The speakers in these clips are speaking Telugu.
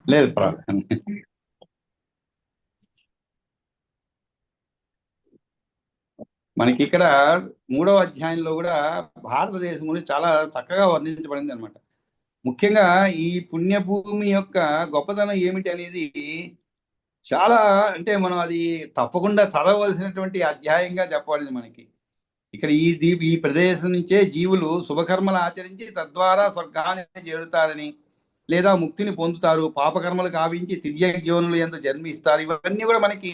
లేదు మనకి ఇక్కడ 3వ అధ్యాయంలో కూడా భారతదేశం గురించి చాలా చక్కగా వర్ణించబడింది అనమాట. ముఖ్యంగా ఈ పుణ్యభూమి యొక్క గొప్పతనం ఏమిటి అనేది చాలా, అంటే మనం అది తప్పకుండా చదవవలసినటువంటి అధ్యాయంగా చెప్పబడింది మనకి. ఇక్కడ ఈ ప్రదేశం నుంచే జీవులు శుభకర్మలు ఆచరించి తద్వారా స్వర్గాన్ని చేరుతారని, లేదా ముక్తిని పొందుతారు, పాపకర్మలు కావించి తిర్యజ్ఞోనులు ఎంత జన్మిస్తారు, ఇవన్నీ కూడా మనకి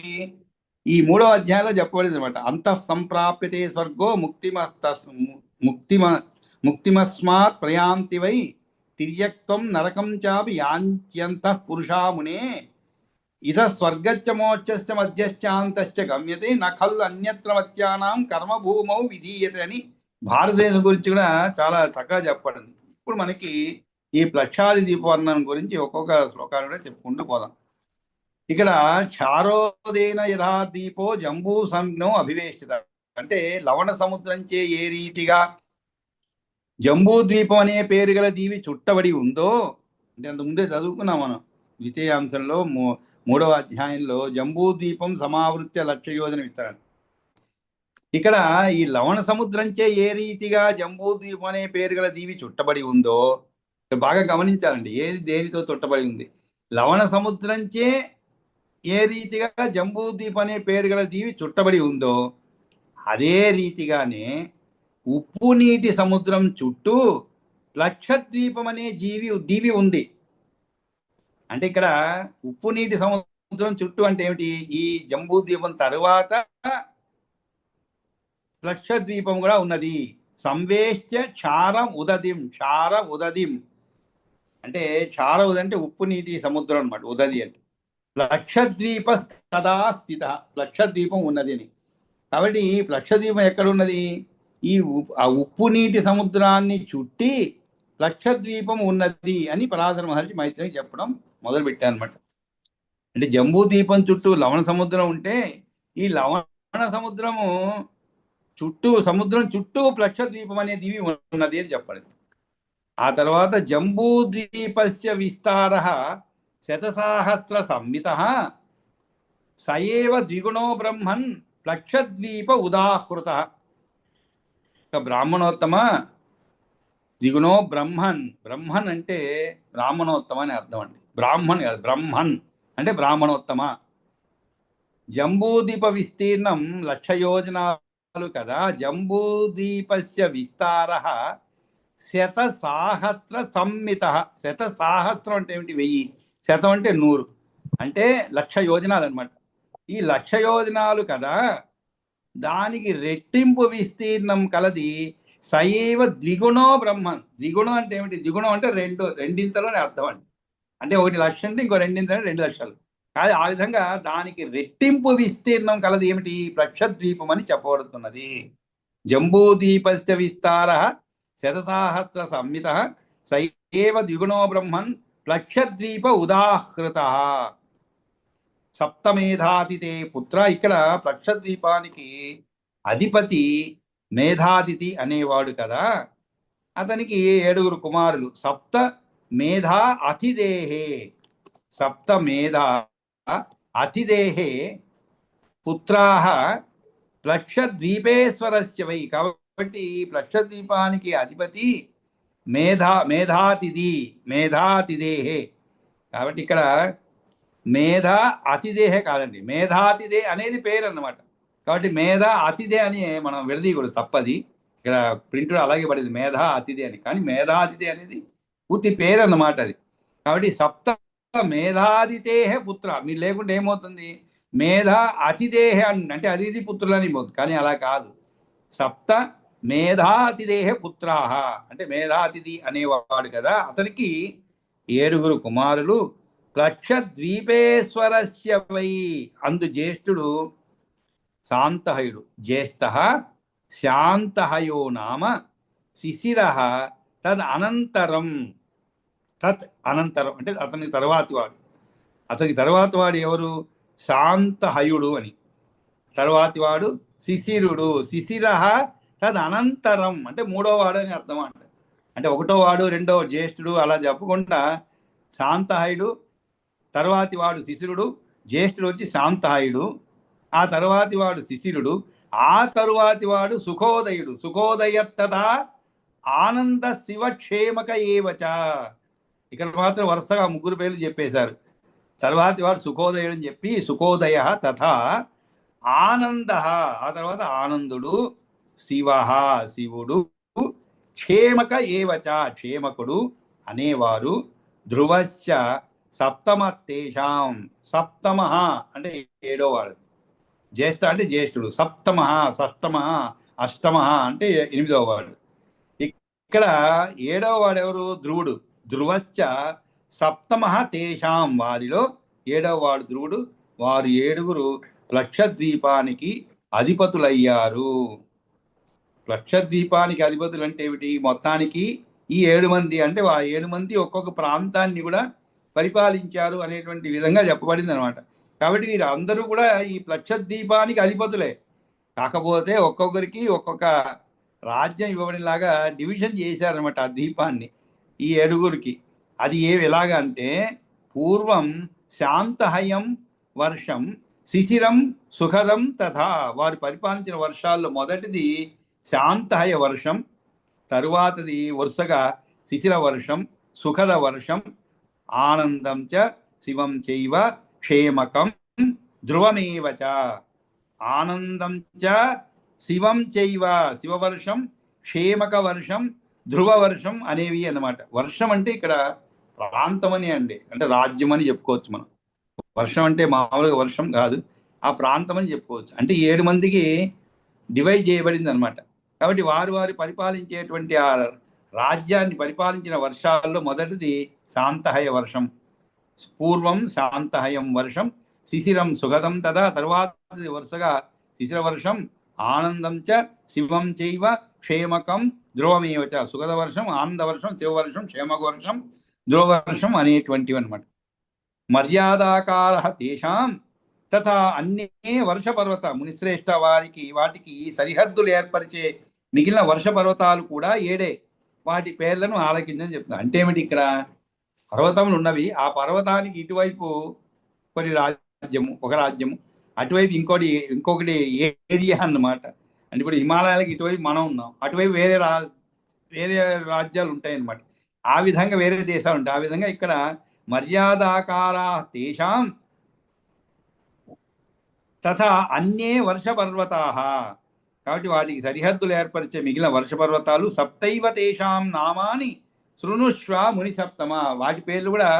ఈ 3వ అధ్యాయంలో చెప్పబడింది అనమాట. అంతః సంప్రాప్యతే స్వర్గో ముక్తిమ ముక్తిమస్మాత్ ప్రయాంతి వై తిర్యక్తం నరకం చాపి యాంత్యంతః పురుషామునే ఇద స్వర్గచ్చ మోక్షశ్చ మధ్యశ్చాంతశ్చ గమ్యతే నఖల్ అన్యత్రవత్యానాం కర్మభూమౌ విధీయతే అని భారతదేశం గురించి కూడా చాలా చక్కగా చెప్పబడింది. ఇప్పుడు మనకి ఈ ప్లక్షాది దీపవర్ణం గురించి ఒక్కొక్క శ్లోకాలు కూడా చెప్పుకుంటూ పోదాం. ఇక్కడ చారోదేన యథా దీపో జంబూ సంజ్ఞో అభివేష్టిత, అంటే లవణ సముద్రంచే ఏ రీతిగా జంబూ ద్వీపం అనే పేరు గల దీవి చుట్టబడి ఉందో, అంటే అంత ముందే చదువుకున్నాం మనం ద్వితీయాంశంలో 3వ అధ్యాయంలో జంబూ ద్వీపం సమావృత్య లక్ష్య యోజన విస్తరణ. ఇక్కడ ఈ లవణ సముద్రంచే ఏ రీతిగా జంబూ ద్వీపం అనే పేరు గల దీవి చుట్టబడి ఉందో బాగా గమనించాలండి. ఏది దేనితో చుట్టబడి ఉంది? లవణ సముద్రంచే ఏ రీతిగా జంబూ ద్వీపం అనే పేరు గల దీవి చుట్టబడి ఉందో అదే రీతిగానే ఉప్పు నీటి సముద్రం చుట్టూ లక్షద్వీపం అనే దీవి ఉంది. అంటే ఇక్కడ ఉప్పు నీటి సముద్రం చుట్టూ అంటే ఏమిటి? ఈ జంబూ ద్వీపం తరువాత లక్షద్వీపం కూడా ఉన్నది. సంవేశ్చ క్షార ఉదదిం అంటే క్షార ఉద అంటే ఉప్పు నీటి సముద్రం అనమాట. ఉదది అంటే లక్షద్వీప తదా స్థిత, లక్షద్వీపం ఉన్నది అని. కాబట్టి లక్షద్వీపం ఎక్కడ ఉన్నది? ఆ ఉప్పు నీటి సముద్రాన్ని చుట్టి లక్షద్వీపం ఉన్నది అని పరాశర మహర్షి మైత్రికి చెప్పడం మొదలుపెట్టారనమాట. అంటే జంబూ ద్వీపం చుట్టూ లవణ సముద్రం ఉంటే ఈ లవణ సముద్రము సముద్రం చుట్టూ లక్షద్వీపం అనే దీవి ఉన్నది అని చెప్పాలి. ఆ తర్వాత జంబూ ద్వీపస్య విస్తార శతసాహస్ర సంహిత సయేవ ద్విగుణో బ్రహ్మన్ లక్షద్వీప ఉదాహృత. బ్రాహ్మణోత్తమ ద్విగుణో బ్రహ్మన్ అంటే బ్రాహ్మణోత్తమ అని అర్థం అండి. బ్రాహ్మణ్ కాదు, బ్రహ్మన్ అంటే బ్రాహ్మణోత్తమ. జంబూద్వీప విస్తీర్ణం 1,00,000 యోజనాలు కదా. జంబూద్వీపస్య విస్తార శతసాహస్ర సంహిత. శతసాహస్రం అంటే ఏమిటి? 1000. శతం అంటే 100, అంటే 1,00,000 యోజనాలు అనమాట. ఈ 1,00,000 యోజనాలు కదా, దానికి రెట్టింపు విస్తీర్ణం కలది సయైవ ద్విగుణో బ్రహ్మన్. ద్విగుణం అంటే ఏమిటి? ద్విగుణం అంటే రెండింతలోనే అర్థం అండి. అంటే 1,00,000 అంటే ఇంకో రెండింతలో 2,00,000. కాదు, ఆ విధంగా దానికి రెట్టింపు విస్తీర్ణం కలది ఏమిటి? లక్షద్వీపం అని చెప్పబడుతున్నది. జంబూద్వీపస్య విస్తార శతసాహస్ర సంహిత సైవ ద్విగుణో బ్రహ్మన్ లక్షద్వీప ఉదాహృత. సప్తమేధాతితే పుత్ర. ఇక్కడ లక్షద్వీపానికి అధిపతి మేధాతిథి అనేవాడు కదా, అతనికి 7 కుమారులు. సప్త మేధా అతిదేహే, సప్త మేధా అతిదేహే పుత్రాహ లక్షద్వీపేశ్వరస్య వై. కాబట్టి లక్షద్వీపానికి అధిపతి మేధాతిదేహే. కాబట్టి ఇక్కడ మేధా అతిదేహే కాదండి, మేధాతిదే అనేది పేరు అన్నమాట. కాబట్టి మేధా అతిదే అని మనం విడదీయకూడదు, తప్పది. ఇక్కడ ప్రింట్ అలాగే పడింది మేధా అతిదే అని, కానీ మేధాతిదే అనేది పూర్తి పేరు అన్నమాట అది. కాబట్టి సప్త మేధాదితేహ పుత్ర. మీరు లేకుంటే ఏమవుతుంది? మేధా అతిదేహ అంటే అతిథి పుత్రులని పోతుంది, కానీ అలా కాదు. సప్త మేధాతిదేహ పుత్రాహ అంటే మేధాతిథి అనేవాడు కదా, అతనికి 7 కుమారులు. లక్షద్వీపేశ్వరస్య వై. అందు జ్యేష్ఠుడు శాంతహయుడు. జ్యేష్ఠ శాంతహయో నామ శిశిర. తద్ అనంతరం అంటే అతని తరువాతి వాడు ఎవరు? శాంతహయుడు అని. తరువాతి వాడు శిశిరుడు. శిశిర తద్ అనంతరం అంటే 3వ వాడు అని అర్థం అంటే 1వ వాడు 2వ జ్యేష్ఠుడు అలా చెప్పకుండా శాంతహయుడు తరువాతి వాడు శిశిరుడు, జ్యేష్ఠుడు వచ్చి శాంతాయుడు, ఆ తరువాతి వాడు శిశిరుడు, ఆ తరువాతి వాడు సుఖోదయుడు. సుఖోదయత్తదా ఆనంద శివక్షేమక ఏవచ. ఇక్కడ మాత్రం వరుసగా ముగ్గురు పేర్లు చెప్పేశారు. తరువాతి వాడు సుఖోదయుడు అని చెప్పి సుఖోదయ తథా ఆనంద, ఆ తర్వాత ఆనందుడు, శివ శివుడు, క్షేమక ఏవచ క్షేమకుడు అనేవారు, ధ్రువశ్చ సప్తమ తేషాం. సప్తమ అంటే ఏడోవాడు, జ్యేష్ఠ అంటే జ్యేష్ఠుడు, సప్తమ షష్టమ అష్టమ అంటే ఎనిమిదవ వాడు. ఇక్కడ ఏడవ వాడు ఎవరు? ధ్రువుడు. ధ్రువశ్చ సప్తమ తేషాం, వారిలో ఏడవ వాడు ధ్రువుడు. వారు ఏడుగురు లక్షద్వీపానికి అధిపతులయ్యారు. లక్షద్వీపానికి అధిపతులు అంటే ఏమిటి? మొత్తానికి ఈ 7 మంది అంటే ఆ 7 మంది ఒక్కొక్క ప్రాంతాన్ని కూడా పరిపాలించారు అనేటువంటి విధంగా చెప్పబడింది అనమాట. కాబట్టి వీరు అందరూ కూడా ఈ లక్షద్వీపానికి అధిపతులే. కాకపోతే ఒక్కొక్కరికి ఒక్కొక్క రాజ్యం ఇవ్వబడిలాగా డివిజన్ చేశారనమాట ఆ ద్వీపాన్ని ఈ 7గురికి. అది ఎలాగా అంటే, పూర్వం శాంతహయం వర్షం శిశిరం సుఖదం తథా. వారు పరిపాలించిన వర్షాల్లో మొదటిది శాంతహయ వర్షం, తరువాతది వరుసగా శిశిర వర్షం, సుఖద వర్షం, ఆనందం చ శివం చైవ క్షేమకం ధ్రువమేవ చ. ఆనందం చ శివం చైవ, శివవర్షం, క్షేమక వర్షం, ధ్రువ వర్షం అనేవి అన్నమాట. వర్షం అంటే ఇక్కడ ప్రాంతం అని అండి, అంటే రాజ్యం అని చెప్పుకోవచ్చు మనం. వర్షం అంటే మామూలుగా వర్షం కాదు, ఆ ప్రాంతం అని చెప్పుకోవచ్చు. అంటే 7 మందికి డివైడ్ చేయబడింది అనమాట. కాబట్టి వారు పరిపాలించేటువంటి ఆ రాజ్యాన్ని పరిపాలించిన వర్షాల్లో మొదటిది శాంతహయ వర్షం. పూర్వం శాంతహయం వర్షం శిశిరం సుగతం తదా, తర్వాత వరుసగా శిశిర వర్షం, ఆనందం చ శివం చైవ క్షేమకం ధ్రువమేవ చ. సుగత వర్షం, ఆనంద వర్షం, శివవర్షం, క్షేమక వర్షం, ధ్రువవర్షం అనేటువంటివి అనమాట. మర్యాదాకార తేషాం తథా అన్నే వర్షపర్వత. మునిశ్రేష్ఠ వాటికి సరిహద్దులు ఏర్పరిచే మిగిలిన వర్ష పర్వతాలు కూడా 7. వాటి పేర్లను ఆలకించని చెప్తున్నారు. అంటే ఏమిటి? ఇక్కడ పర్వతములు ఉన్నవి, ఆ పర్వతానికి ఇటువైపు కొన్ని రాజ్యము, ఒక రాజ్యము, అటువైపు ఇంకొకటి ఏరియా అన్నమాట. అంటే ఇప్పుడు హిమాలయాలకు ఇటువైపు మనం ఉన్నాం, అటువైపు వేరే రాజ్యాలు ఉంటాయి అన్నమాట. ఆ విధంగా వేరే దేశాలు ఉంటాయి. ఆ విధంగా ఇక్కడ మర్యాదాకారా తేషాం తథా అన్నే వర్షపర్వతాః. కాబట్టి వాటికి సరిహద్దులు ఏర్పరిచే మిగిలిన వర్షపర్వతాలు. సప్తైవ తేషాం నామాని శృణుష్వ ముని సప్తమ. వాటి పేర్లు కూడా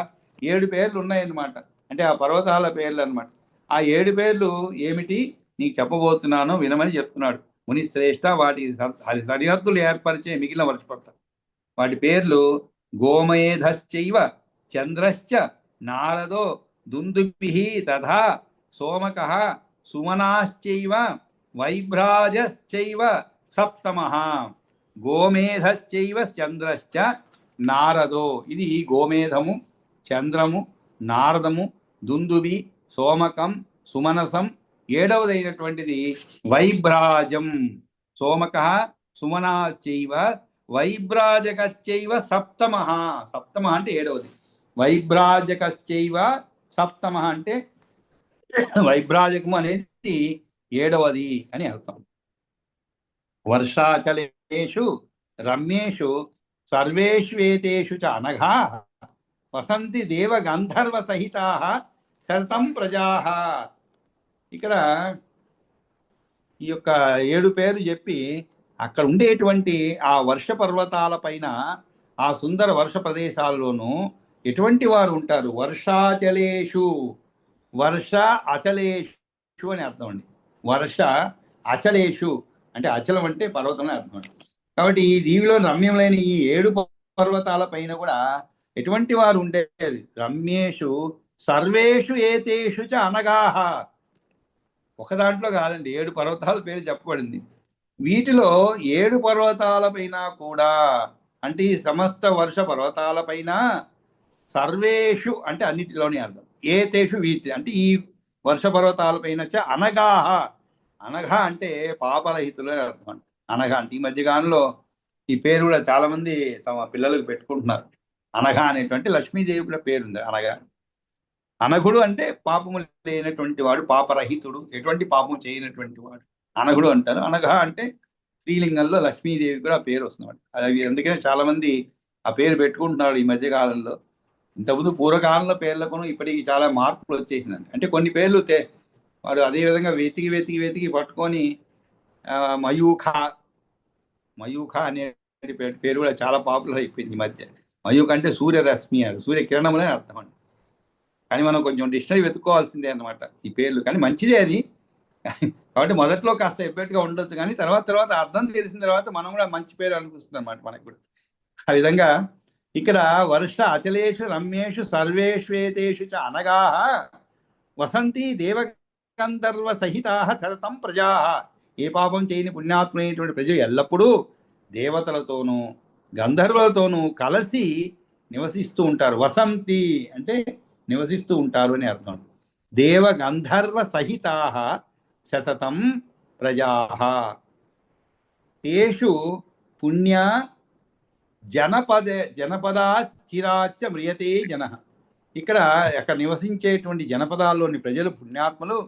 7 పేర్లు ఉన్నాయన్నమాట. అంటే ఆ పర్వతాల పేర్లు అనమాట. ఆ 7 పేర్లు ఏమిటి నీకు చెప్పబోతున్నానో వినమని చెప్తున్నాడు ముని శ్రేష్ఠ. వాటి సరిహద్దులు ఏర్పరిచే మిగిలిన వర్షపర్వతాలు. వాటి పేర్లు గోమేధశ్చైవ చంద్రశ్చ నారదో దుందుభిః తథా సోమకః సుమనాశ్చైవ వైభ్రాజశ్చైవ సప్తమః. గోమేధశ్చైవ చంద్రశ్చ నారదో. ఇది గోమేధము, చంద్రము, నారదము, దుందుభి, సోమకం, సుమనసం. 7వదైనటువంటిది వైభ్రాజం. సోమకః సుమనాశ్చైవ వైభ్రాజకశ్చైవ సప్తమః. సప్తమ అంటే 7వది. వైభ్రాజకశ్చైవ సప్తమః అంటే వైభ్రాజకము అనేది 7వది అని అర్థం. వర్షాచలేషు రమ్యేషు సర్వేష్వేతేషు చ అనఘా వసంతి దేవ గంధర్వ సహితాః శతం ప్రజాః. ఇక్కడ ఈ యొక్క 7 పేర్లు చెప్పి అక్కడ ఉండేటువంటి ఆ వర్ష పర్వతాల పైన, ఆ సుందర వర్ష ప్రదేశాల్లోనూ ఎటువంటి వారు ఉంటారు? వర్షాచలేషు, వర్ష అచలేషు అని అర్థం అండి. వర్ష అచలేషు అంటే అచలం అంటే పర్వతం అని అర్థం అండి. కాబట్టి ఈ దీవిలో రమ్యములైన ఈ 7 పర్వతాల పైన కూడా ఎటువంటి వారు ఉండేది? రమ్యేషు సర్వేషు ఏతేషు చ అనగాహ. ఒక దాంట్లో కాదండి, 7 పర్వతాల పేరు చెప్పబడింది. వీటిలో 7 పర్వతాల పైన కూడా, అంటే ఈ సమస్త వర్ష పర్వతాల పైన, సర్వేషు అంటే అన్నిటిలోనే అర్థం, ఏతేషు వీటి అంటే ఈ వర్ష పర్వతాల పైన చ అనగాహ. అనఘ అంటే పాపరహితులు అని అర్థం. అనఘ అంటే ఈ మధ్యకాలంలో ఈ పేరు కూడా చాలా మంది తమ పిల్లలకు పెట్టుకుంటున్నారు. అనఘ అనేటువంటి లక్ష్మీదేవి కూడా పేరుంది అనఘ. అనఘుడు అంటే పాపము లేనటువంటి వాడు, పాపరహితుడు, ఎటువంటి పాపం చేయనటువంటి వాడు అనఘుడు అంటారు. అనఘ అంటే స్త్రీలింగంలో లక్ష్మీదేవి కూడా ఆ పేరు వస్తుంది. అది అందుకనే చాలా మంది ఆ పేరు పెట్టుకుంటున్నాడు ఈ మధ్య కాలంలో. ఇంతకుముందు పూర్వకాలంలో పేర్లకును ఇప్పటికి చాలా మార్పులు వచ్చేసిందండి. అంటే కొన్ని పేర్లు వాడు అదే విధంగా వెతికి వెతికి వెతికి పట్టుకొని మయూఖ మయూఖ అనే పేరు కూడా చాలా పాపులర్ అయిపోయింది ఈ మధ్య. మయూఖ అంటే సూర్యరశ్మి, సూర్యకిరణం అనే అర్థం అండి. కానీ మనం కొంచెం డిక్షనరీ వెతుక్కోవాల్సిందే అన్నమాట ఈ పేర్లు. కానీ మంచిదే అది. కాబట్టి మొదట్లో కాస్త ఎబ్బెట్టుగా ఉండొచ్చు, కానీ తర్వాత తర్వాత అర్థం తెలిసిన తర్వాత మనం కూడా మంచి పేరు అనిపిస్తుంది అనమాట మనకు కూడా. ఆ విధంగా ఇక్కడ వర్ష అచలేషు రమ్యేషు సర్వేష్వేతేషు చ అనగా వసంతి దేవగంధర్వ సహితా చరతం ప్రజా. ఏ పాపం చేయని పుణ్యాత్మైనటువంటి ప్రజలు ఎల్లప్పుడూ దేవతలతోనూ గంధర్వులతోనూ కలిసి నివసిస్తూ ఉంటారు. వసంతి అంటే నివసిస్తూ ఉంటారు అని అర్థం. దేవ గంధర్వ సహితా సతతం ప్రజా తేషు పుణ్య జనపదా చిరాచ మ్రియతే జన. ఇక్కడ అక్కడ నివసించేటువంటి జనపదాల్లోని ప్రజలు పుణ్యాత్మలు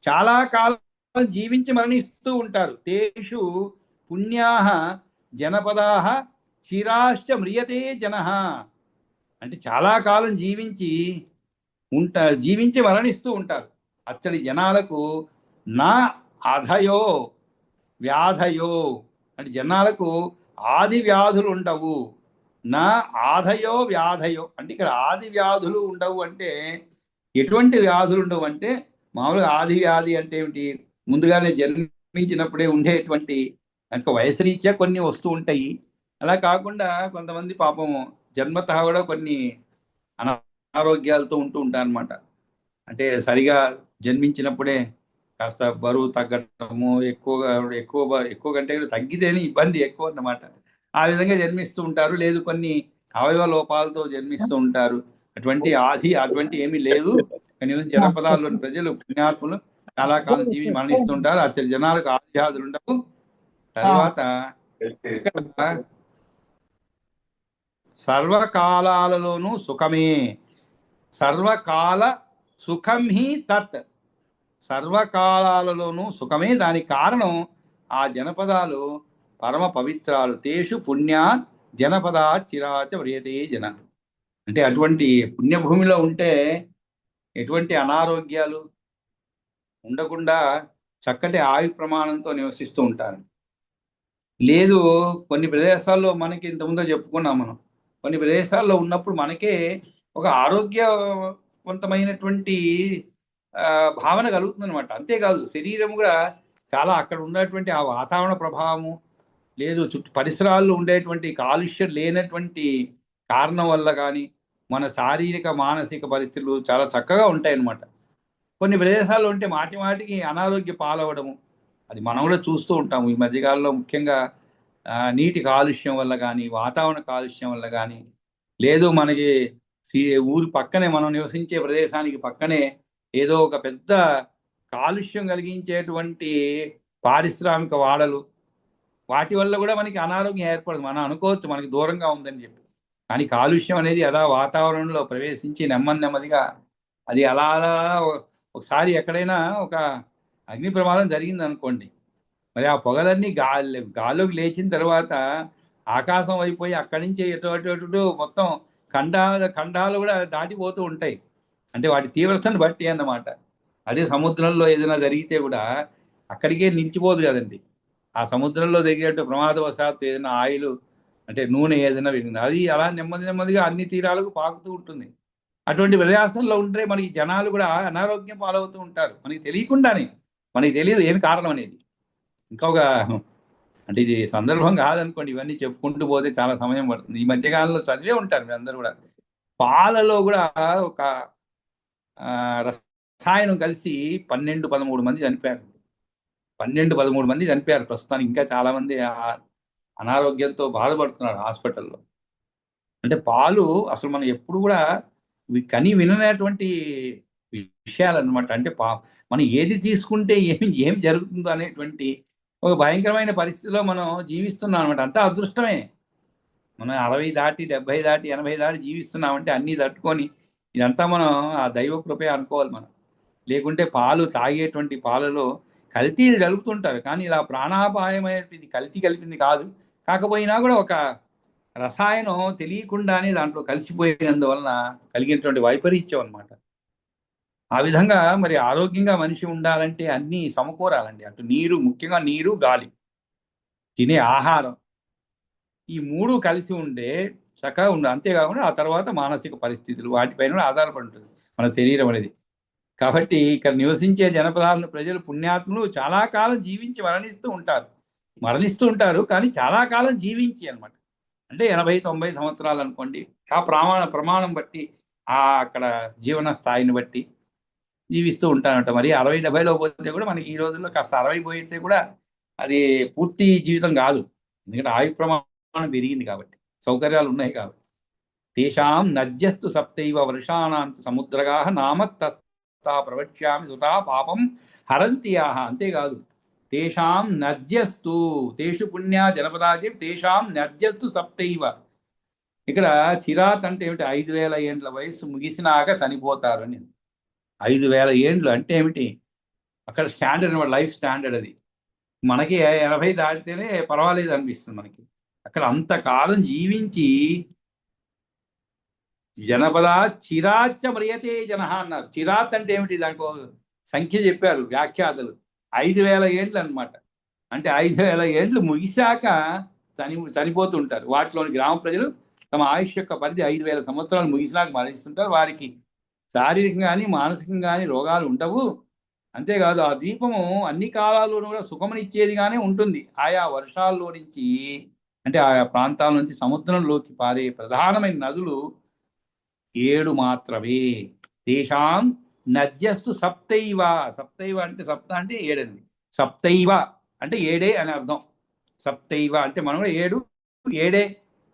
చాలా కాలం జీవించి మరణిస్తూ ఉంటారు. తేషు పుణ్యా జనపదా చిరాశ్చ మ్రియతే జన అంటే చాలా కాలం జీవించి మరణిస్తూ ఉంటారు. అచ్చడి జనాలకు నా అధయో వ్యాధయో అంటే జనాలకు ఆది వ్యాధులు ఉండవు. నా ఆధయో వ్యాధయో అంటే ఇక్కడ ఆది వ్యాధులు ఉండవు అంటే ఎటువంటి వ్యాధులు ఉండవు అంటే మామూలుగా ఆది వ్యాధి అంటే ఏమిటి, ముందుగానే జన్మించినప్పుడే ఉండేటువంటి ఇంకా వయసు రీత్యా కొన్ని వస్తూ ఉంటాయి. అలా కాకుండా కొంతమంది పాపం జన్మతః కూడా కొన్ని అనారోగ్యాలతో ఉంటూ ఉంటారు అనమాట. అంటే సరిగా జన్మించినప్పుడే కాస్త బరువు తగ్గటము, ఎక్కువ కంటే తగ్గితేనే ఇబ్బంది ఎక్కువ అన్నమాట. ఆ విధంగా జన్మిస్తూ ఉంటారు. లేదు కొన్ని అవయవ లోపాలతో జన్మిస్తూ ఉంటారు. అటువంటి ఏమీ లేదు. కనీసం జనపదాల్లోని ప్రజలు పుణ్యాత్ములు చాలా కాలం జీవించి మరణిస్తుంటారు. అచ్చడి జనాలకు ఆధ్యాదులు ఉండవు. తర్వాత ఇక్కడ సర్వకాలాలలోనూ సుఖమే. సర్వకాల సుఖం హి తత్. సర్వకాలాలలోనూ సుఖమే. దానికి కారణం ఆ జనపదాలు పరమ పవిత్రాలు. తేషు పుణ్యా జనపదా చిరాచ వ్రియతే జన. అంటే అటువంటి పుణ్యభూమిలో ఉంటే ఎటువంటి అనారోగ్యాలు ఉండకుండా చక్కటి ఆయు ప్రమాణంతో నివసిస్తూ ఉంటారు. లేదు కొన్ని ప్రదేశాల్లో మనకి ఇంతకుముందో చెప్పుకున్నాం మనం, కొన్ని ప్రదేశాల్లో ఉన్నప్పుడు మనకే ఒక ఆరోగ్యవంతమైనటువంటి భావన కలుగుతుంది అనమాట. అంతేకాదు శరీరం కూడా చాలా అక్కడ ఉన్నటువంటి ఆ వాతావరణ ప్రభావము, లేదు చుట్టూ పరిసరాల్లో ఉండేటువంటి కాలుష్యం లేనటువంటి కారణం వల్ల కానీ మన శారీరక మానసిక పరిస్థితులు చాలా చక్కగా ఉంటాయి అన్నమాట. కొన్ని ప్రదేశాల్లో ఉంటే మాటి మాటికి అనారోగ్య పాలవడము అది మనం కూడా చూస్తూ ఉంటాము ఈ మధ్యకాలంలో. ముఖ్యంగా నీటి కాలుష్యం వల్ల కానీ, వాతావరణ కాలుష్యం వల్ల కానీ, లేదు మనకి ఊరి పక్కనే మనం నివసించే ప్రదేశానికి పక్కనే ఏదో ఒక పెద్ద కాలుష్యం కలిగించేటువంటి పారిశ్రామిక వాడలు, వాటి వల్ల కూడా మనకి అనారోగ్యం ఏర్పడదు. మనం అనుకోవచ్చు మనకి దూరంగా ఉందని చెప్పి, కానీ కాలుష్యం అనేది అలా వాతావరణంలో ప్రవేశించి నెమ్మదిగా అది అలా ఒకసారి ఎక్కడైనా ఒక అగ్ని ప్రమాదం జరిగింది అనుకోండి, మరి ఆ పొగలన్నీ గాల్లోకి లేచిన తర్వాత ఆకాశం అయిపోయి అక్కడి నుంచి ఎటు మొత్తం ఖండాలు కూడా దాటిపోతూ ఉంటాయి. అంటే వాటి తీవ్రతను బట్టి అన్నమాట. అదే సముద్రంలో ఏదైనా జరిగితే కూడా అక్కడికే నిలిచిపోదు కదండి. ఆ సముద్రంలో జరిగేట్టు ప్రమాదవశాత్తు ఏదైనా ఆయిల్ అంటే నూనె ఏదైనా వెళ్ళింది, అది అలా నెమ్మదిగా అన్ని తీరాలకు పాకుతూ ఉంటుంది. అటువంటి ప్రదేశంలో ఉంటే మనకి జనాలు కూడా అనారోగ్యం పాలవుతూ ఉంటారు. మనకి తెలియకుండానే, మనకి తెలియదు ఏమి కారణం అనేది. ఇంకొక అంటే ఇది సందర్భం కాదనుకోండి, ఇవన్నీ చెప్పుకుంటూ పోతే చాలా సమయం పడుతుంది. ఈ మధ్యకాలంలో చదివే ఉంటారు మీరు అందరూ కూడా, పాలలో కూడా ఒక రసాయనం కలిసి 12-13 మంది చనిపోయారు. 12-13 మంది చనిపోయారు. ప్రస్తుతానికి ఇంకా చాలా మంది అనారోగ్యంతో బాధపడుతున్నారు హాస్పిటల్లో. అంటే పాలు అసలు మనం ఎప్పుడు కూడా కని విననటువంటి విషయాలు అనమాట. అంటే మనం ఏది తీసుకుంటే ఏం జరుగుతుందో అనేటువంటి ఒక భయంకరమైన పరిస్థితిలో మనం జీవిస్తున్నాం అనమాట. అంతా అదృష్టమే. మనం 60 దాటి 70 దాటి 80 దాటి జీవిస్తున్నామంటే అన్నీ తట్టుకొని ఇదంతా మనం ఆ దైవ కృపే అనుకోవాలి మనం. లేకుంటే పాలు తాగేటువంటి పాలలో కల్తీలు కలుపుతుంటారు, కానీ ఇలా ప్రాణాపాయమైనది కల్తీ కలిపింది కాదు. కాకపోయినా కూడా ఒక రసాయనం తెలియకుండానే దాంట్లో కలిసిపోయినందువలన కలిగినటువంటి వైపరీత్యం అనమాట. ఆ విధంగా మరి ఆరోగ్యంగా మనిషి ఉండాలంటే అన్నీ సమకూరాలండి. అటు నీరు, ముఖ్యంగా నీరు, గాలి, తినే ఆహారం, ఈ మూడు కలిసి ఉండే చక్కగా ఉండే. అంతేకాకుండా ఆ తర్వాత మానసిక పరిస్థితులు వాటిపైన కూడా ఆధారపడి ఉంటుంది మన శరీరం అనేది. కాబట్టి ఇక్కడ నివసించే జనపదాలను ప్రజలు పుణ్యాత్ములు చాలా కాలం జీవించి మరణిస్తూ ఉంటారు కానీ చాలా కాలం జీవించి అనమాట. అంటే 80-90 సంవత్సరాలు అనుకోండి. ఆ ప్రమాణం బట్టి, ఆ అక్కడ జీవన స్థాయిని బట్టి జీవిస్తూ ఉంటానంట. మరి 60-70లో పోతే కూడా మనకి ఈ రోజుల్లో కాస్త 60 పోయితే కూడా అది పూర్తి జీవితం కాదు. ఎందుకంటే ఆయు ప్రమాణం పెరిగింది కాబట్టి, సౌకర్యాలు ఉన్నాయి కాబట్టి. తేషాం నద్యస్తు సప్తైవ వర్షాణాం సముద్రగా నామత్తా ప్రవక్ష్యామి సుతా పాపం హరంతియాహ. అంతేకాదు, తేషాం నద్యస్తు, తేషు పుణ్యా జనపదాది తేషాం నద్యస్తు సప్తైవ. ఇక్కడ చిరాత్ అంటే ఏమిటి? 5000 ఏండ్ల వయస్సు ముగిసినాక చనిపోతారు అని. 5000 ఏండ్లు అంటే ఏమిటి? అక్కడ స్టాండర్డ్ అనమాట, లైఫ్ స్టాండర్డ్ అది. మనకి 80 దాటితేనే పర్వాలేదు అనిపిస్తుంది మనకి. అక్కడ అంతకాలం జీవించి జనపద చిరాచ మ్రియతే జన అన్నారు. చిరాత్ అంటే ఏమిటి? దానికి సంఖ్య చెప్పారు వ్యాఖ్యాతలు. 5000 ఏండ్లు అనమాట. అంటే 5000 ఏండ్లు ముగిశాక చనిపోతుంటారు. వాటిలోని గ్రామ ప్రజలు తమ ఆయుష్ యొక్క పరిధి 5000 సంవత్సరాలు ముగిసినాక మరణిస్తుంటారు. వారికి శారీరకంగా కానీ మానసికంగా కానీ రోగాలు ఉండవు. అంతేకాదు, ఆ ద్వీపము అన్ని కాలాల్లోనూ కూడా సుఖమనిచ్చేదిగానే ఉంటుంది. ఆయా వర్షాల్లో నుంచి, అంటే ఆయా ప్రాంతాల నుంచి సముద్రంలోకి పారే ప్రధానమైన నదులు 7 మాత్రమే. తేషాం నద్యస్తు సప్తైవ. సప్తైవ అంటే సప్త అంటే 7 అండి. సప్తైవ అంటే 7 అని అర్థం. సప్తైవ అంటే మనం కూడా 7 7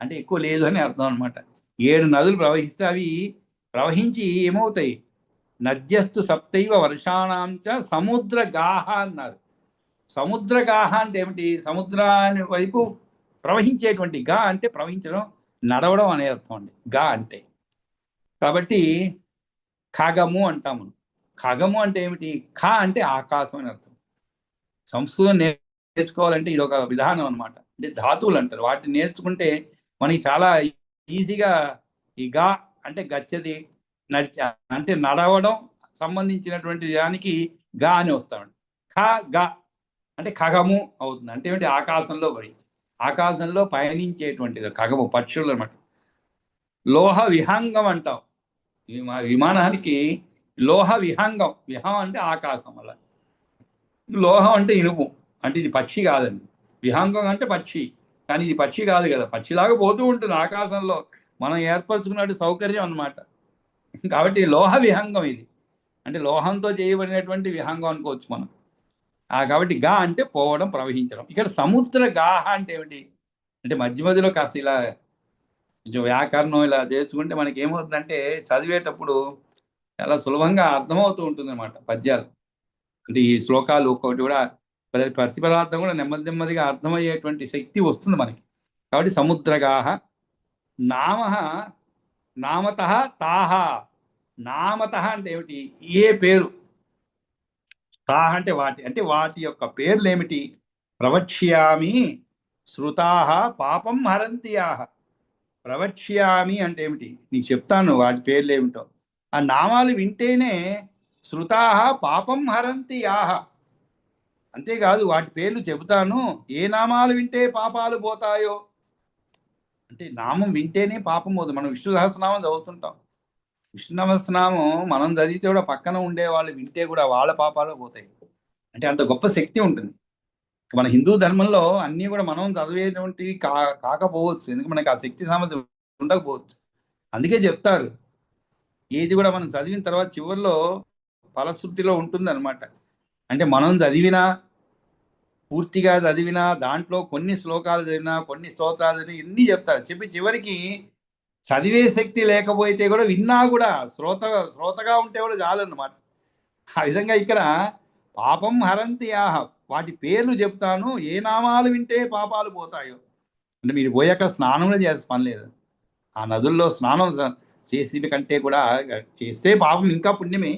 అంటే ఎక్కువ లేదు అని అర్థం అనమాట. 7 నదులు ప్రవహిస్తే అవి ప్రవహించి ఏమవుతాయి? నద్యస్తు సప్తైవ వర్షాణాంచ సముద్రగాహ అన్నారు. సముద్రగాహ అంటే ఏమిటి? సముద్రాన్ని వైపు ప్రవహించేటువంటి. గా అంటే ప్రవహించడం, నడవడం అనే అర్థం అండి గా అంటే. కాబట్టి ఖగము అంటాము. ఖగము అంటే ఏమిటి? ఖ అంటే ఆకాశం అని అర్థం. సంస్కృతం నేర్చుకోవాలంటే ఇది ఒక విధానం అనమాట. అంటే ధాతువులు అంటారు. వాటిని నేర్చుకుంటే మనకి చాలా ఈజీగా ఈ గా అంటే గచ్చది, నడిచ అంటే నడవడం సంబంధించినటువంటి దానికి గా అని వస్తామండి. ఖ గ అంటే ఖగము అవుతుంది. అంటే ఏమిటి? ఆకాశంలో పయనించేటువంటిది ఖగము, పక్షులు అనమాట. లోహ విహంగం అంటాం. విమానానికి లోహ విహంగం. విహం అంటే ఆకాశం. అలా లోహం అంటే ఇనుము. అంటే ఇది పక్షి కాదండి. విహంగం అంటే పక్షి, కానీ ఇది పక్షి కాదు కదా. పక్షిలాగా పోతూ ఉంటుంది ఆకాశంలో, మనం ఏర్పరచుకున్నట్టు సౌకర్యం అన్నమాట. కాబట్టి లోహ విహంగం ఇది. అంటే లోహంతో చేయబడినటువంటి విహంగం అనుకోవచ్చు మనం. కాబట్టి గా అంటే పోవడం, ప్రవహించడం. ఇక్కడ సముద్ర గాహ అంటే ఏమిటి? అంటే మధ్య మధ్యలో కాస్త ఇలా కొంచెం వ్యాకరణం ఇలా చేసుకుంటే మనకి ఏమవుతుందంటే చదివేటప్పుడు చాలా సులభంగా అర్థమవుతూ ఉంటుంది అనమాట పద్యాలు. అంటే ఈ శ్లోకాలు ఒక్కొక్కటి కూడా ప్రతి పదార్థం కూడా నెమ్మదిగా అర్థమయ్యేటువంటి శక్తి వస్తుంది మనకి. కాబట్టి సముద్రగాహ నామ నామత తాహ. నామత అంటే ఏమిటి? ఏ పేరు. తాహ అంటే వాటి యొక్క పేర్లు ఏమిటి? ప్రవక్ష్యామి శృతాహ పాపం హరంతియాహ. ప్రవక్ష్యామి అంటే ఏమిటి? నీకు చెప్తాను వాటి పేర్లు ఏమిటో. ఆ నామాలు వింటేనే శృతాహ పాపం హరంతి యాహ. అంతేకాదు, వాటి పేర్లు చెబుతాను. ఏ నామాలు వింటే పాపాలు పోతాయో. అంటే నామం వింటేనే పాపం పోతుంది. మనం విష్ణు సహస్రనామం చదువుతుంటాం. విష్ణు సహస్రనామం మనం చదివితే కూడా పక్కన ఉండే వాళ్ళు వింటే కూడా వాళ్ళ పాపాలు పోతాయి. అంటే అంత గొప్ప శక్తి ఉంటుంది. మన హిందూ ధర్మంలో అన్నీ కూడా మనం చదివేటువంటి కాకపోవచ్చు. ఎందుకంటే మనకి ఆ శక్తి సామర్థ్యం ఉండకపోవచ్చు. అందుకే చెప్తారు, ఏది కూడా మనం చదివిన తర్వాత చివరిలో ఫలశ్రుతిలో ఉంటుంది అనమాట. అంటే మనం పూర్తిగా చదివినా, దాంట్లో కొన్ని శ్లోకాలు చదివినా, కొన్ని స్తోత్రాలు చదివినా ఇన్ని చెప్తారు. చెప్పి చివరికి చదివే శక్తి లేకపోతే కూడా విన్నా కూడా శ్రోతగా ఉంటే కూడా చాలన్నమాట. ఆ విధంగా ఇక్కడ పాపం హరంతి ఆహ. వాటి పేర్లు చెప్తాను. ఏ నామాలు వింటే పాపాలు పోతాయో. అంటే మీరు పోయి అక్కడ స్నానం కూడా చేయాల్సిన పని లేదు. ఆ నదుల్లో స్నానం చేసిన కంటే కూడా చేస్తే పాపం ఇంకా పుణ్యమే.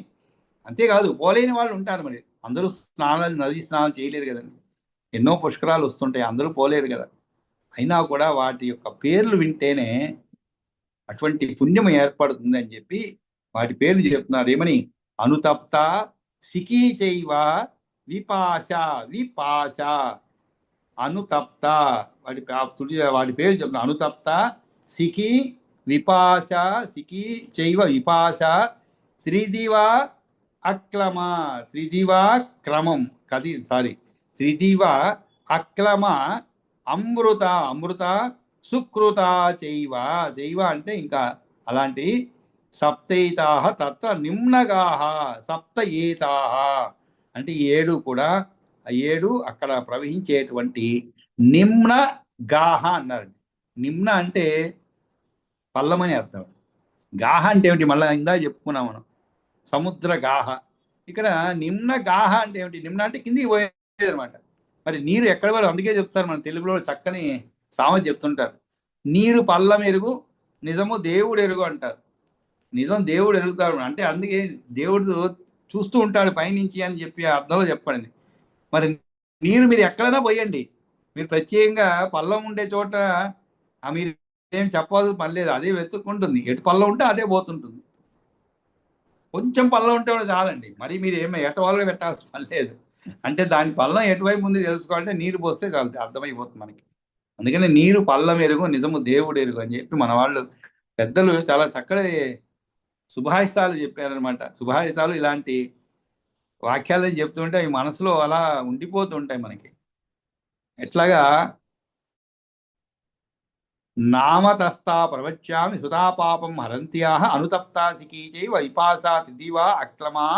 అంతేకాదు పోలేని వాళ్ళు ఉంటారు. మరి అందరూ స్నానాలు, నది స్నానాలు చేయలేరు కదండి. ఎన్నో పుష్కరాలు వస్తుంటాయి, అందరూ పోలేరు కదా. అయినా కూడా వాటి యొక్క పేర్లు వింటేనే అటువంటి పుణ్యం ఏర్పడుతుంది అని చెప్పి వాటి పేర్లు చెప్తున్నారు. ఏమని? అనుతప్త, సికీ చైవ, విపాశ. విపాశ, అనుతప్త, వాటి పేరు చెప్తున్నారు. అనుతప్త, సికి, విపాశ. సికి చైవ విపాశ, త్రిదివ అక్లమ. త్రిదివ క్రమం కది సారీ త్రిదివ అక్లమ అమృత. అమృత సుకృత చైవ. చైవ అంటే ఇంకా అలాంటి సప్తైతాహ తత్ర నిమ్నగాహ. సప్త ఏతాహ అంటే 7 కూడా, ఆ 7 అక్కడ ప్రవహించేటువంటి నిమ్న గాహ అన్నారండి. నిమ్న అంటే పల్లమని అర్థం. గాహ అంటే ఏమిటి? మళ్ళీ ఇందా చెప్పుకున్నాం మనం, సముద్ర గాహ. ఇక్కడ నిమ్న గాహ అంటే ఏమిటి? నిమ్న అంటే కిందికి పోయేది అనమాట. మరి నీరు ఎక్కడ వరకు, అందుకే చెప్తారు మన తెలుగులో చక్కని సామెత చెప్తుంటారు, నీరు పల్లం ఎరుగు, నిజము దేవుడు ఎరుగు అంటారు. నిజం దేవుడు ఎరుగుతాడు అంటే అందుకే దేవుడు చూస్తూ ఉంటాడు పైనుంచి అని చెప్పి అర్థంలో చెప్పండి. మరి నీరు మీరు ఎక్కడైనా పోయండి, మీరు ప్రత్యేకంగా పల్లం ఉండే చోట మీరు ఏం చెప్పాల్సిన పని లేదు, అదే వెతుక్కుంటుంది. ఎటు పల్లం ఉంటే అదే పోతుంటుంది. కొంచెం పల్లం ఉంటే కూడా చాలండి, మరి మీరు ఏమో ఎటవాళ్ళగా పెట్టాల్సిన పని లేదు. అంటే దాని పల్లం ఎటువైపు ఉంది తెలుసుకోవాలంటే నీరు పోస్తే చాలు, అర్థమైపోతుంది మనకి. అందుకని నీరు పల్లం ఎరుగు, నిజము దేవుడు ఎరుగు అని చెప్పి మన వాళ్ళు పెద్దలు చాలా చక్కటి సుభాషితాలు చెప్పారనమాట. సుభాషితాలు ఇలాంటి వాక్యాలను చెప్తుంటే అవి మనసులో అలా ఉండిపోతుంటాయి మనకి. ఎట్లాగా నామతస్తా ప్రవచ్యామి సుతాపాపం హరంత్యాహ అనుతప్తా సికీచై వైపాసా తిదివా అక్లమా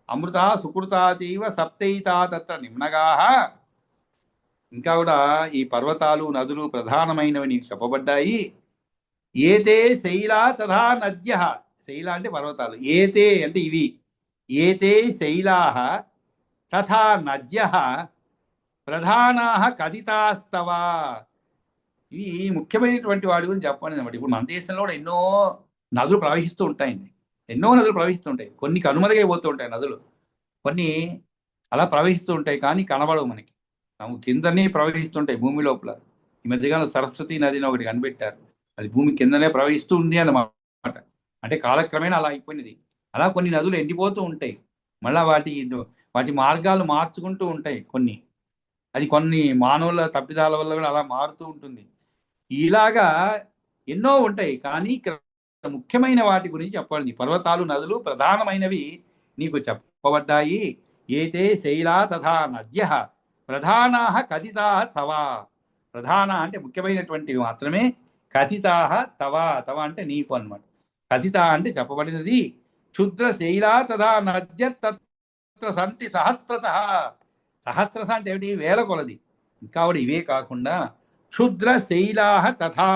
అమృత సుకృతా చైవ సప్తైతా తత్ర నిమ్నగాహ. ఇంకా కూడా ఈ పర్వతాలు, నదులు ప్రధానమైనవి నీకు చెప్పబడ్డాయి. ఏతే శైలా తథా నద్య. శైల అంటే పర్వతాలు, ఏతే అంటే ఇవి. ఏతే శైలా తథా నద్య ప్రధానా కథితాస్తవ. ఇవి ముఖ్యమైనటువంటి వాడి గురించి చెప్పండి అనమాట. ఇప్పుడు మన దేశంలో కూడా ఎన్నో నదులు ప్రవహిస్తూ ఉంటాయండి. ఎన్నో నదులు ప్రవహిస్తూ ఉంటాయి. కొన్ని కనుమరుగైపోతూ ఉంటాయి నదులు, కొన్ని అలా ప్రవహిస్తూ ఉంటాయి కానీ కనబడవు మనకి. కిందనే ప్రవహిస్తుంటాయి భూమి లోపల. ఈ మధ్యకాలం సరస్వతి నదిని ఒకటి కనిపెట్టారు, అది భూమి కిందనే ప్రవహిస్తూ ఉంది అన్నమాట. అంటే కాలక్రమేణా అలా అయిపోయినది. అలా కొన్ని నదులు ఎండిపోతూ ఉంటాయి, మళ్ళీ వాటి మార్గాలు మార్చుకుంటూ ఉంటాయి కొన్ని. అది కొన్ని మానవుల తప్పిదాల వల్ల కూడా అలా మారుతూ ఉంటుంది. ఇలాగా ఎన్నో ఉంటాయి కానీ ఇక్కడ ముఖ్యమైన వాటి గురించి చెప్పాలి. పర్వతాలు, నదులు ప్రధానమైనవి నీకు చెప్పబడ్డాయి. ఏతే శైలా తథా నద్య ప్రధానా కథితా తవ. ప్రధాన అంటే ముఖ్యమైనటువంటివి మాత్రమే, కథితా తవ. తవ అంటే నీకు అన్నమాట. కథిత అంటే చెప్పబడినది. క్షుద్ర శైలా తథా నద్య తత్ర సంతి సహస్రత. సహస్రత అంటే ఏమిటి? వేల కొలది. ఇంకా కూడా ఇవే కాకుండా క్షుద్ర శైలా తథా.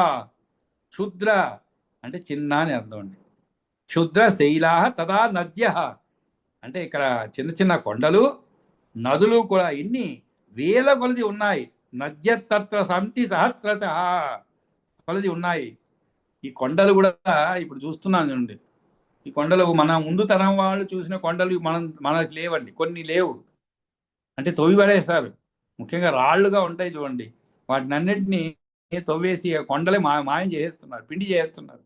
క్షుద్ర అంటే చిన్న అని అర్థం అండి. క్షుద్ర శైలా తథా నద్య అంటే ఇక్కడ చిన్న చిన్న కొండలు, నదులు కూడా ఎన్ని వేల కొలది ఉన్నాయి. నద్య తత్ర సంతి సహస్రత కొలది ఉన్నాయి. ఈ కొండలు కూడా ఇప్పుడు చూస్తున్నాం చూడండి. ఈ కొండలు మన ముందు తరం వాళ్ళు చూసిన కొండలు మనకు లేవండి, కొన్ని లేవు. అంటే తవ్వి పడేస్తారు. ముఖ్యంగా రాళ్లుగా ఉంటాయి చూడండి, వాటిని అన్నింటినీ తవ్వేసి కొండలే మాయం చేసేస్తున్నారు, పిండి చేస్తున్నారు.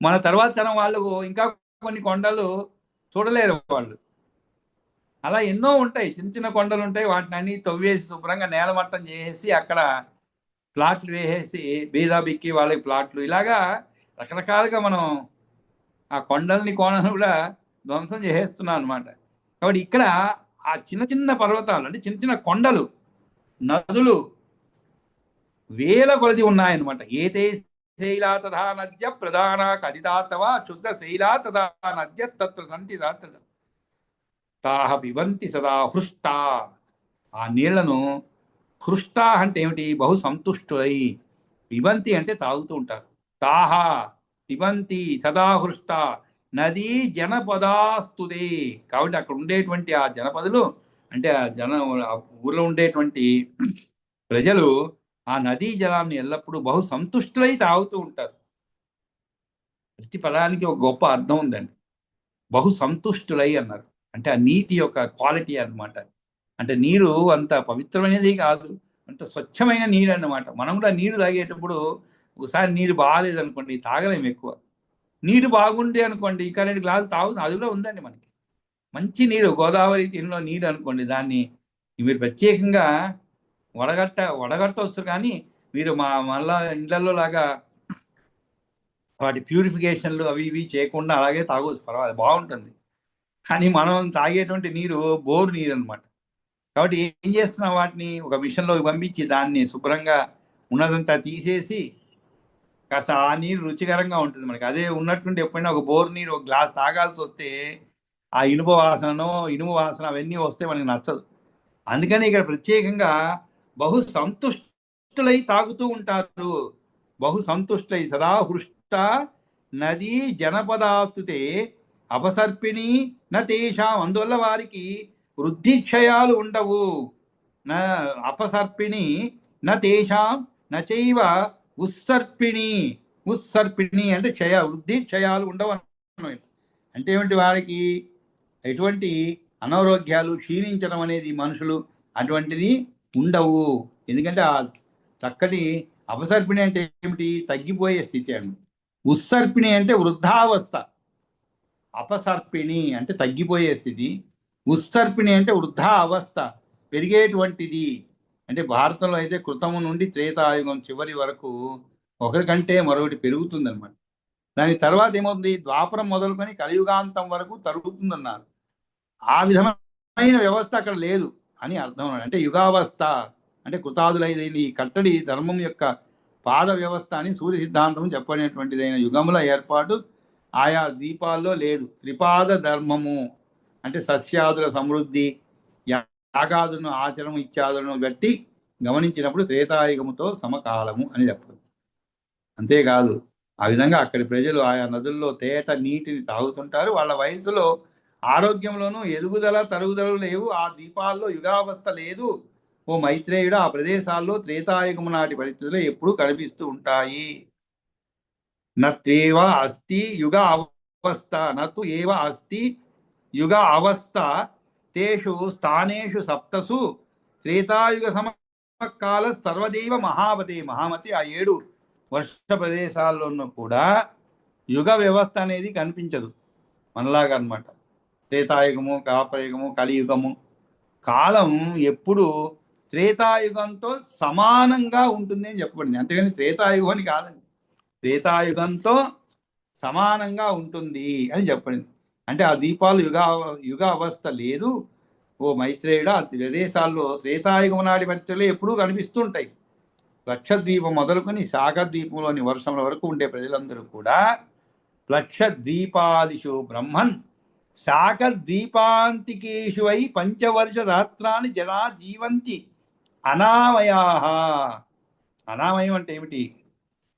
మన తర్వాత తరం వాళ్ళు ఇంకా కొన్ని కొండలు చూడలేరు వాళ్ళు. అలా ఎన్నో ఉంటాయి, చిన్న చిన్న కొండలు ఉంటాయి, వాటిని అన్ని తవ్వేసి శుభ్రంగా నేలమట్టం చేసేసి అక్కడ ప్లాట్లు వేసేసి బీదా బిక్కి వాళ్ళకి ప్లాట్లు, ఇలాగా రకరకాలుగా మనం ఆ కొండల్ని కోణను కూడా ధ్వంసం చేసేస్తున్నాం అనమాట. కాబట్టి ఇక్కడ ఆ చిన్న చిన్న పర్వతాలు అంటే చిన్న చిన్న కొండలు, నదులు వేల కొలది ఉన్నాయన్నమాట. ఏతే శైలా తథా నద్య ప్రధాన కథితాతవ క్షుద్ర శైలా తథా నద్య తత్ర సంతి తాహ పిబంతి సదా హృష్ట. ఆ నీళ్లను హృష్ట అంటే ఏమిటి? బహు సంతుష్టులై. పిబంతి అంటే తాగుతూ ఉంటారు. తాహ పిబంతి సదా హృష్ట నదీ జనపదాస్తుదే. కాబట్టి అక్కడ ఉండేటువంటి ఆ జనపదులు అంటే ఆ ఊర్లో ఉండేటువంటి ప్రజలు ఆ నదీ జలాన్ని ఎల్లప్పుడూ బహు సంతుష్టులై తాగుతూ ఉంటారు. ప్రతి పదానికి ఒక గొప్ప అర్థం ఉందండి. బహు సంతుష్టులై అన్నారు. అంటే ఆ నీటి యొక్క క్వాలిటీ అన్నమాట. అంటే నీరు అంత పవిత్రమైనది కాదు, అంత స్వచ్ఛమైన నీరు అన్నమాట. మనం కూడా నీరు తాగేటప్పుడు ఒకసారి నీరు బాగాలేదనుకోండి తాగలేము ఎక్కువ. నీరు బాగుంది అనుకోండి ఇంకా 2 గ్లాసులు తాగుతాం. అది కూడా ఉందండి మనకి. మంచి నీరు గోదావరి తీరంలో నీరు అనుకోండి, దాన్ని మీరు ప్రత్యేకంగా వడగట్టవచ్చు, కానీ మీరు మళ్ళా ఇండ్లలో లాగా వాటి ప్యూరిఫికేషన్లు అవి ఇవి చేయకుండా అలాగే తాగవచ్చు, పర్వాలేదు, బాగుంటుంది. కానీ మనం తాగేటువంటి నీరు బోరు నీరు అనమాట. కాబట్టి ఏం చేస్తున్నాం, వాటిని ఒక మిషన్లోకి పంపించి దాన్ని శుభ్రంగా ఉన్నదంతా తీసేసి కాస్త ఆ నీరు రుచికరంగా ఉంటుంది మనకి. అదే ఉన్నట్టుండి ఎప్పుడైనా ఒక బోరు నీరు ఒక గ్లాస్ తాగాల్సి వస్తే ఆ ఇనుప వాసన అవన్నీ వస్తే మనకి నచ్చదు. అందుకని ఇక్కడ ప్రత్యేకంగా బహు సంతుష్టులై తాగుతూ ఉంటారు. బహు సంతుష్టై సదా హృష్ట నదీ జనపదాస్తుతే అపసర్పిణి నతేషాం. అందువల్ల వారికి వృద్ధిక్షయాలు ఉండవు. న అపసర్పిణి నతేషాం నచైవ ఉత్సర్పిణి. ఉత్సర్పిణి అంటే వృద్ధి క్షయాలు ఉండవు అంటే ఏమిటి, వారికి ఎటువంటి అనారోగ్యాలు క్షీణించడం అనేది మనుషులు అటువంటిది ఉండవు. ఎందుకంటే ఆ చక్కటి అపసర్పిణి అంటే ఏమిటి, తగ్గిపోయే స్థితి అండి. ఉత్సర్పిణి అంటే వృద్ధావస్థ. అపసర్పిణి అంటే తగ్గిపోయే స్థితి. ఉత్సర్పిణి అంటే వృద్ధా అవస్థ, పెరిగేటువంటిది. అంటే భారతంలో అయితే కృతము నుండి త్రేతాయుగం చివరి వరకు ఒకరికంటే మరొకటి పెరుగుతుందన్నమాట. దాని తర్వాత ఏమవుతుంది, ద్వాపరం మొదలుకొని కలియుగాంతం వరకు తరుగుతుందన్నారు. ఆ విధమైన వ్యవస్థ అక్కడ లేదు అని అర్థం. అంటే యుగావస్థ అంటే కృతాదులైన ఈ కట్టడి ధర్మం యొక్క పాద వ్యవస్థ అని సూర్య సిద్ధాంతం చెప్పనేటువంటిదైన యుగముల ఏర్పాటు ఆయా ద్వీపాల్లో లేదు. త్రిపాద ధర్మము అంటే సస్యాదుల సమృద్ధి, యాగాదులను ఆచరణ ఇత్యాదులను బట్టి గమనించినప్పుడు త్రేతాయుగముతో సమకాలము అని చెప్పదు. అంతేకాదు, ఆ విధంగా అక్కడి ప్రజలు ఆయా నదుల్లో తేట నీటిని తాగుతుంటారు. వాళ్ళ వయసులో ఆరోగ్యంలోనూ ఎదుగుదల తరుగుదలలు లేవు. ఆ ద్వీపాల్లో యుగావస్థ లేదు. ఓ మైత్రేయుడు, ఆ ప్రదేశాల్లో త్రేతాయుగము నాటి పరిస్థితులు ఎప్పుడూ కనిపిస్తూ ఉంటాయి. నత్వేవ అస్తి యుగ అవస్థ, నతు ఏవ అస్తి యుగ అవస్థ తేషు స్థానేషు సప్తసు త్రేతాయుగ సమకాల సర్వదేవ మహామతి. మహామతి ఆ 7 వర్ష ప్రదేశాల్లోనూ కూడా యుగ వ్యవస్థ అనేది కనిపించదు మనలాగా అనమాట. త్రేతాయుగము, ద్వాపరయుగము, కలియుగము, కాలం ఎప్పుడు త్రేతాయుగంతో సమానంగా ఉంటుంది అని చెప్పబడింది. అంతేగాని త్రేతాయుగం అని కాదండి, త్రేతాయుగంతో సమానంగా ఉంటుంది అని చెప్పబడింది. అంటే ఆ దీపాలు యుగ అవస్థ లేదు. ఓ మైత్రేయుడు, ఆ ప్రదేశాల్లో త్రేతాయుగం నాటి పరిస్థితులు ఎప్పుడూ కనిపిస్తుంటాయి. లక్షద్వీపం మొదలుకొని శాఖద్వీపంలోని వర్షముల వరకు ఉండే ప్రజలందరూ కూడా లక్షద్వీపాదిషు బ్రహ్మన్ శాఖద్వీపాంతికేషు వై పంచవర్ష సహస్రాన్ని జనా జీవంతి అనామయా. అనామయం అంటే ఏమిటి,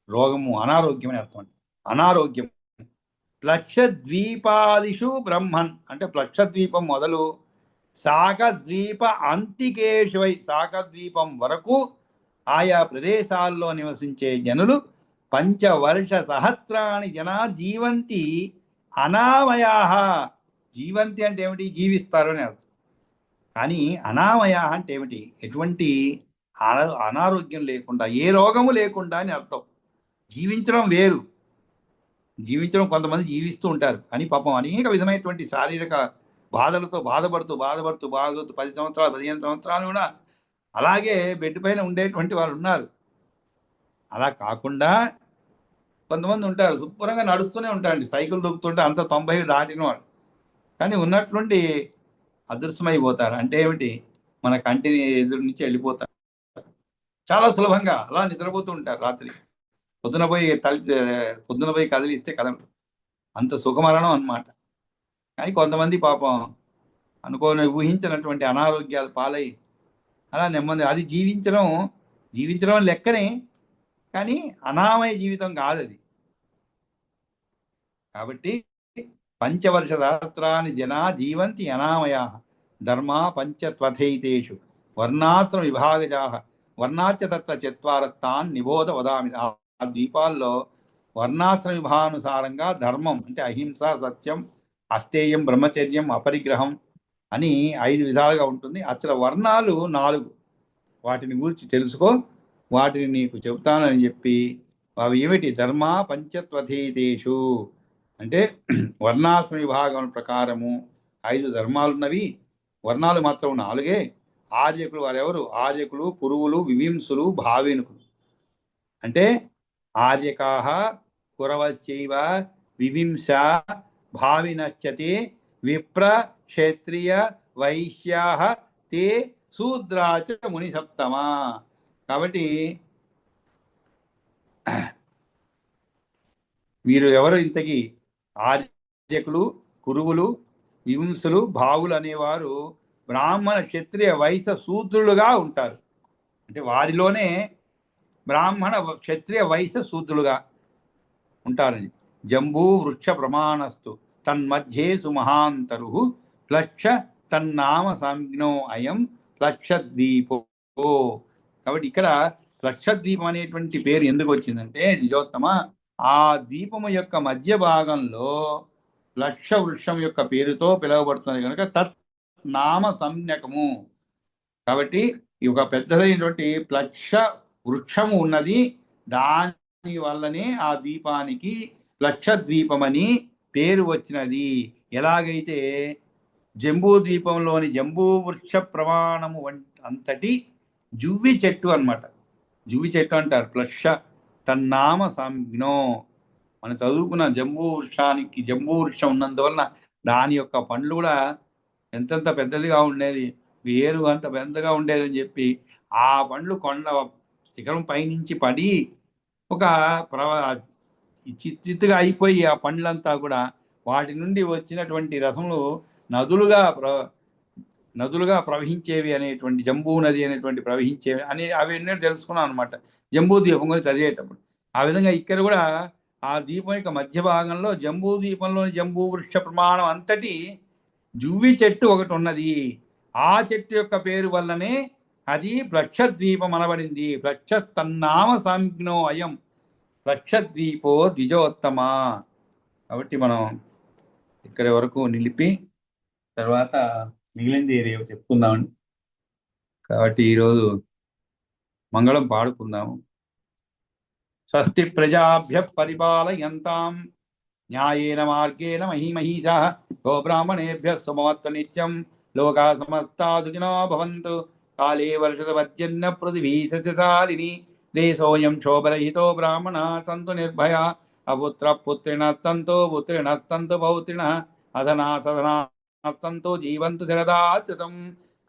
రోగము, అనారోగ్యం అని అర్థం. అనారోగ్యం. లక్షద్వీపాదిషు బ్రహ్మన్ అంటే లక్షద్వీపం మొదలు శాఖద్వీప అంతికేషువై శాఖద్వీపం వరకు ఆయా ప్రదేశాల్లో నివసించే జనులు పంచవర్ష సహస్రాన్ని జనా జీవంతి అనామయా. జీవంతి అంటే ఏమిటి, జీవిస్తారు అని అర్థం. కానీ అనామయా అంటే ఏమిటి, ఎటువంటి అనారోగ్యం లేకుండా, ఏ రోగము లేకుండా అని అర్థం. జీవించడం వేరు, జీవించడం కొంతమంది జీవిస్తూ ఉంటారు, కానీ పాపం అనేక విధమైనటువంటి శారీరక బాధలతో బాధపడుతూ 10 సంవత్సరాలు 15 సంవత్సరాలు కూడా అలాగే బెడ్ పైన ఉండేటువంటి వాళ్ళు ఉన్నారు. అలా కాకుండా కొంతమంది ఉంటారు, శుభ్రంగా నడుస్తూనే ఉంటారండి, సైకిల్ దొక్కుతుంటే అంత 90 దాటిన వాళ్ళు, కానీ ఉన్నట్లుండి అదృశ్యమైపోతారు. అంటే ఏమిటి, మన కంటిని ఎదురు నుంచి వెళ్ళిపోతారు. చాలా సులభంగా అలా నిద్రపోతూ ఉంటారు రాత్రి. పొద్దున పోయి కదిలిస్తే కదలరు. అంత సుఖమరణం అన్నమాట. కానీ కొంతమంది పాపం ఊహించినటువంటి అనారోగ్యాలు పాలై అలా నెమ్మది, అది జీవించడం లెక్కనే, కానీ అనామయ జీవితం కాదు అది. కాబట్టి పంచవర్ష సహస్రాన్ని జనా జీవంతి అనామయా ధర్మా పంచత్వథైతేషు వర్ణాశ్రమ విభాగజా వర్ణాచ తత్వ చత్వారస్తాన్ నిబోధ వదామి. ఆ ద్వీపాల్లో వర్ణాశ్రమ విభాగానుసారంగా ధర్మం అంటే అహింస, సత్యం, అస్తేయం, బ్రహ్మచర్యం, అపరిగ్రహం అని 5 విధాలుగా ఉంటుంది. అసలు వర్ణాలు 4. వాటిని గురించి తెలుసుకో, వాటిని నీకు చెబుతానని చెప్పి, అవి ఏమిటి? ధర్మ పంచత్వధీతేషు అంటే వర్ణాశ్రమ విభాగం ప్రకారము 5 ధర్మాలున్నవి. వర్ణాలు మాత్రం 4. ఆర్యకులు వారెవరు? ఆర్యకులు, కురువులు, వివింసులు, భావినుకులు. అంటే ఆర్యకాహ కురవశ్చైవ వివింశ భావినశ్చతే విప్ర క్షత్రియ వైశ్యాః తే శూద్రాచ ముని సప్తమ. కాబట్టి వీరు ఎవరు? ఇంతకీ ఆర్యకులు, కురువులు, వివింసులు, భావులు అనేవారు బ్రాహ్మణ, క్షత్రియ, వైశ్య, శూద్రులుగా ఉంటారు. అంటే వారిలోనే బ్రాహ్మణ, క్షత్రియ, వైశ్య, శూద్రులుగా ఉంటారని. జంబూ వృక్ష ప్రమాణస్తు తన్మధ్యేసు మహాంతరు ప్లక్ష తన్నామ సంజ్ఞో అయం ప్లక్షద్వీపో. కాబట్టి ఇక్కడ ప్లక్షద్వీపం అనేటువంటి పేరు ఎందుకు వచ్చిందంటే, నిజోత్తమ, ఆ ద్వీపము యొక్క మధ్య భాగంలో లక్ష వృక్షం యొక్క పేరుతో పిలువబడుతుంది కనుక తత్ నామ సంజ్ఞకము. కాబట్టి ఈ ఒక పెద్దదైనటువంటి ప్లక్ష వృక్షము ఉన్నది. దాని వల్లనే ఆ ద్వీపానికి ప్లక్షద్వీపమని పేరు వచ్చినది. ఎలాగైతే జంబూ ద్వీపంలోని జంబూ వృక్ష ప్రమాణము అంతటి జువ్వి చెట్టు అన్నమాట. జువ్వి చెట్టు అంటారు ప్లక్ష తన్నామ సంజ్ఞో. మనం చదువుకున్న జంబూ వృక్షానికి, జంబూ వృక్షం ఉన్నందువలన దాని యొక్క పండ్లు కూడా ఎంతెంత పెద్దదిగా ఉండేది, వేరు అంత పెద్దగా ఉండేదని చెప్పి ఆ పండ్లు కొండ శిఖరం పైనుంచి పడి ఒక చిత్తుగా అయిపోయి ఆ పండ్లంతా కూడా వాటి నుండి వచ్చినటువంటి రసములు నదులుగా ప్రవహించేవి అనేటువంటి, జంబూ నది అనేటువంటి ప్రవహించేవి అని అవన్నీ తెలుసుకున్నాను అనమాట జంబూ ద్వీపం గురించి చదివేటప్పుడు. ఆ విధంగా ఇక్కడ కూడా ఆ ద్వీపం యొక్క మధ్య భాగంలో జంబూ ద్వీపంలోని జంబూ వృక్ష ప్రమాణం అంతటి జువ్వి చెట్టు ఒకటి ఉన్నది. ఆ చెట్టు యొక్క పేరు వల్లనే అది ప్లక్షద్వీపం అనబడింది. ప్లక్షస్తన్నామ సంజ్ఞో అయం ప్లక్షద్వీపో ద్విజోత్తమ. కాబట్టి మనం ఇక్కడి వరకు నిలిపి తర్వాత మిగిలింది రేపు చెప్పుకుందామండి. కాబట్టి ఈరోజు మంగళం పాడుకుందాము. స్వస్తి ప్రజాభ్య పరిపాలయంతాం న్యాయేన మార్గేణ మహీమహీషాః గోబ్రాహ్మణేభ్యः శుభమస్తు నిత్యం. లోకాः సమస్తాः సుఖినో భవంతు. కాలే వర్షతు పర్జన్య పృథివీ సస్యశాలినీ. దేశోऽयं क्षोभरहितो ब्राह्मणाः सन्तु निर्भयाः. अपुत्रः पुत्रिणः सन्तु पुत्रिणः सन्तु पौत्रिणः. अधनाः सधनाः सन्तु जीवन्तु शरदाच्युतम्.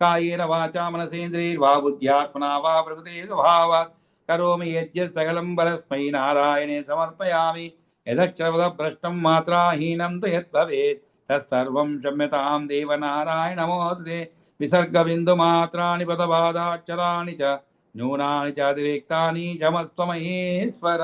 कायेन वाचा मनसेन्द्रियैर्वा बुद्ध्यात्मना वा प्रकृते स्वभावात् करोमि यद्यत् सकलं परस्मै नारायणे समर्पयामि. यदक्षरपदभ्रष्टं मात्राहीनं तु यद्भवेत् तत्सर्वं क्षम्यतां देवनारायण नमोऽस्तुते. विसर्गबिन्दुमात्राणि पदपादाक्षराणि च न्यूनानि च अतिरिक्तानि क्षमस्व महेश्वर.